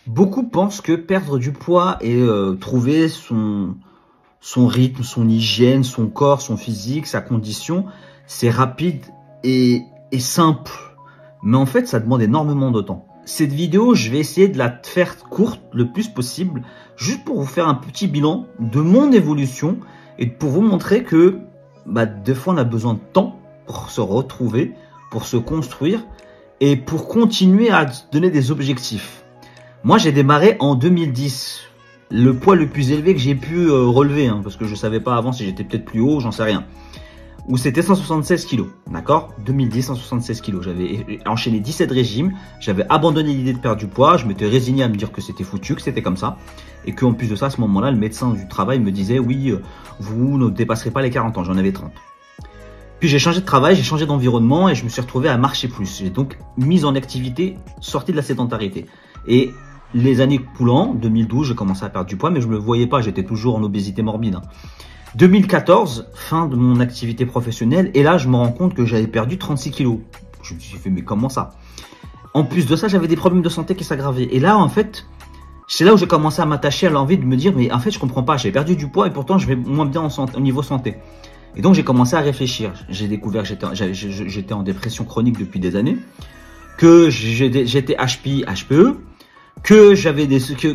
Beaucoup pensent que perdre du poids et trouver son rythme, son hygiène, son corps, son physique, sa condition, c'est rapide et simple. Mais en fait, ça demande énormément de temps. Cette vidéo, je vais essayer de la faire courte le plus possible, juste pour vous faire un petit bilan de mon évolution et pour vous montrer que des fois, on a besoin de temps pour se retrouver, pour se construire et pour continuer à se donner des objectifs. Moi, j'ai démarré en 2010. Le poids le plus élevé que j'ai pu relever, parce que je savais pas avant si j'étais peut-être plus haut, j'en sais rien. Où c'était 176 kilos, d'accord? 2010, 176 kilos. J'avais enchaîné 17 régimes, j'avais abandonné l'idée de perdre du poids, je m'étais résigné à me dire que c'était foutu, que c'était comme ça. Et qu'en plus de ça, à ce moment-là, le médecin du travail me disait, oui, vous ne dépasserez pas les 40 ans, j'en avais 30. Puis j'ai changé de travail, j'ai changé d'environnement et je me suis retrouvé à marcher plus. J'ai donc mis en activité, sorti de la sédentarité. Et les années coulant, 2012, j'ai commencé à perdre du poids, mais je ne le voyais pas, j'étais toujours en obésité morbide. 2014, fin de mon activité professionnelle, et là, je me rends compte que j'avais perdu 36 kilos. Je me suis dit, mais comment ça? En plus de ça, j'avais des problèmes de santé qui s'aggravaient. Et là, en fait, c'est là où j'ai commencé à m'attacher à l'envie de me dire, mais en fait, je comprends pas, j'ai perdu du poids et pourtant, je vais moins bien au niveau santé. Et donc, j'ai commencé à réfléchir. J'ai découvert que j'étais en dépression chronique depuis des années, que j'étais HPI, HPE, que j'avais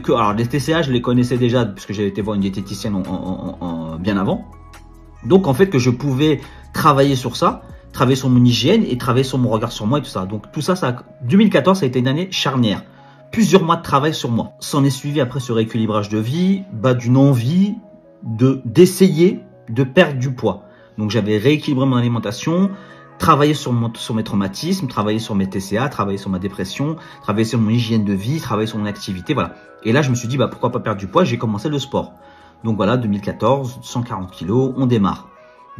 alors les TCA, je les connaissais déjà puisque j'avais été voir une diététicienne bien avant. Donc en fait que je pouvais travailler sur ça, travailler sur mon hygiène et travailler sur mon regard sur moi et tout ça. Donc tout ça, 2014, ça a été une année charnière. Plusieurs mois de travail sur moi. S'en est suivi après ce rééquilibrage de vie, d'une envie d'essayer de perdre du poids. Donc j'avais rééquilibré mon alimentation, travailler sur mes traumatismes, travailler sur mes TCA, travailler sur ma dépression, travailler sur mon hygiène de vie, travailler sur mon activité, voilà. Et là, je me suis dit, pourquoi pas perdre du poids? J'ai commencé le sport. Donc voilà, 2014, 140 kilos, on démarre.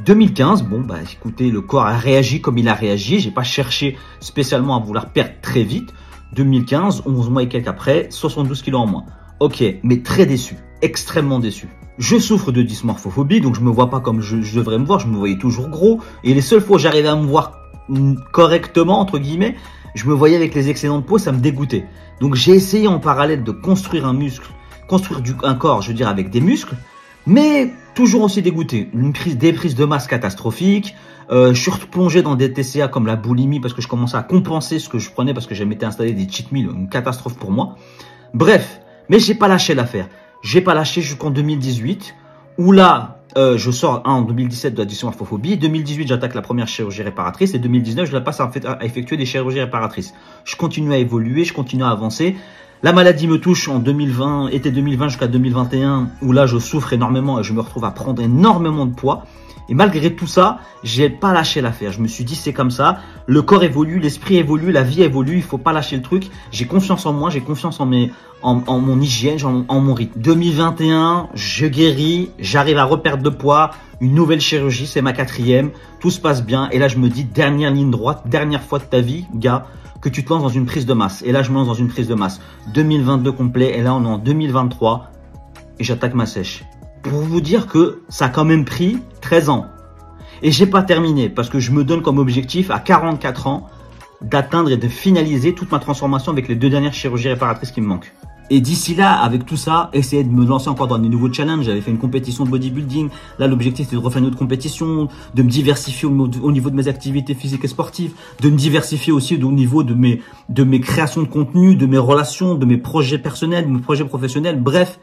2015, écoutez, le corps a réagi comme il a réagi. J'ai pas cherché spécialement à vouloir perdre très vite. 2015, 11 mois et quelques après, 72 kilos en moins. Ok, mais très déçu, extrêmement déçu. Je souffre de dysmorphophobie, donc je me vois pas comme je devrais me voir, je me voyais toujours gros. Et les seules fois où j'arrivais à me voir correctement, entre guillemets, je me voyais avec les excédents de peau, ça me dégoûtait. Donc j'ai essayé en parallèle de construire un muscle, construire un corps, je veux dire, avec des muscles, mais toujours aussi dégoûté. Des prises de masse catastrophiques, je suis replongé dans des TCA comme la boulimie parce que je commençais à compenser ce que je prenais parce que j'avais installé des cheat meals, une catastrophe pour moi. Bref, mais j'ai pas lâché l'affaire. J'ai pas lâché jusqu'en 2018, où là, je sors en 2017 de la dysmorphophobie. 2018, j'attaque la première chirurgie réparatrice. Et 2019, je la passe à effectuer des chirurgies réparatrices. Je continue à évoluer, je continue à avancer. La maladie me touche en 2020, été 2020 jusqu'à 2021, où là, je souffre énormément et je me retrouve à prendre énormément de poids. Et malgré tout ça, j'ai pas lâché l'affaire. Je me suis dit, c'est comme ça. Le corps évolue, l'esprit évolue, la vie évolue. Il faut pas lâcher le truc. J'ai confiance en moi, j'ai confiance en mon hygiène, en mon rythme. 2021, je guéris, j'arrive à reperdre de poids. Une nouvelle chirurgie, c'est ma 4e. Tout se passe bien. Et là, je me dis, dernière ligne droite, dernière fois de ta vie, gars, que tu te lances dans une prise de masse. Et là, je me lance dans une prise de masse. 2022 complet. Et là, on est en 2023. Et j'attaque ma sèche. Pour vous dire que ça a quand même pris 13 ans. Et j'ai pas terminé parce que je me donne comme objectif à 44 ans d'atteindre et de finaliser toute ma transformation avec les 2 dernières chirurgies réparatrices qui me manquent. Et d'ici là, avec tout ça, essayer de me lancer encore dans des nouveaux challenges. J'avais fait une compétition de bodybuilding. Là, l'objectif, c'était de refaire une autre compétition, de me diversifier au niveau de mes activités physiques et sportives, de me diversifier aussi au niveau de mes créations de contenu, de mes relations, de mes projets personnels, de mes projets professionnels. Bref,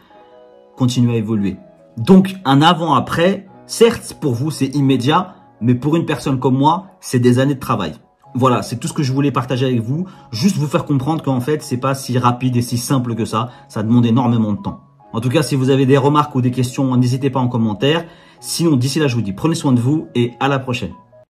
continuer à évoluer. Donc, un avant-après, certes, pour vous, c'est immédiat, mais pour une personne comme moi, c'est des années de travail. Voilà, c'est tout ce que je voulais partager avec vous. Juste vous faire comprendre qu'en fait, c'est pas si rapide et si simple que ça. Ça demande énormément de temps. En tout cas, si vous avez des remarques ou des questions, n'hésitez pas en commentaire. Sinon, d'ici là, je vous dis prenez soin de vous et à la prochaine.